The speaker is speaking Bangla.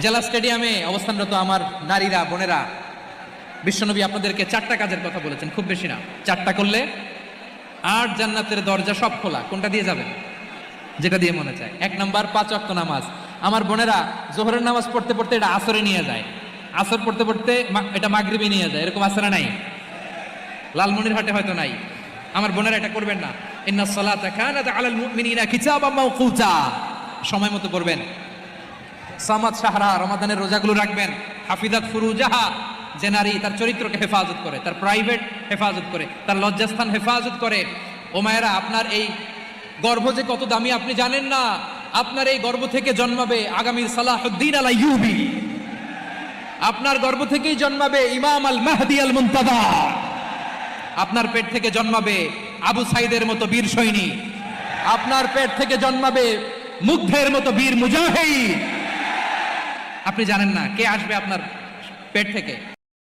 জেলা স্টেডিয়ামে অবস্থানরত আমার নারীরা, বোনেরা, বিশ্বনবী আপনাদেরকে 4টা কাজের কথা বলেছেন, খুব বেশি না। 4টা করলে 8 জান্নাতের দরজা সব খোলা। কোনটা দিয়ে যাবেন? যেটা দিয়ে মনে চায়। 1 নাম্বার 5 ওয়াক্ত নামাজ। আমার বোনেরা জোহরের নামাজ পড়তে পড়তে এটা আসরে নিয়ে যায়, আসর পড়তে পড়তে এটা মাগরিবে নিয়ে যায়। এরকম আসরে নাই? লালমনিরহাটে হয়তো নাই। আমার বোনেরা এটা করবেন না। ইন্নাস সালাতা কানাত আলাল মুমিনিনা কিতাবাম মাওকুতা। সময় মতো করবেন। সামাদ শাহরা, রমাদানের রোজাগুলো রাখবেন। হাফিজাত ফুরুজাহা, যে নারী তার চরিত্রকে হেফাজত করে, তার প্রাইভেট হেফাজত করে, তার লজ্জাস্থান হেফাজত করে। ও মায়েরা, আপনার এই গর্ভ যে কত দামি আপনি জানেন না। আপনার এই গর্ভ থেকে জন্মাবে আগামীর সালাহুদ্দিন আল আইয়ুবী। আপনার গর্ভ থেকেই জন্মাবে ইমাম আল মাহদি আল মুনতাদা। আপনার পেট থেকে জন্মাবে আবু সাইদের মতো বীর সৈনিক। আপনার পেট থেকে জন্মাবে মুগ্ধের মতো বীর মুজাহিদ। আপনি জানেন না কে আসবে আপনার পেট থেকে।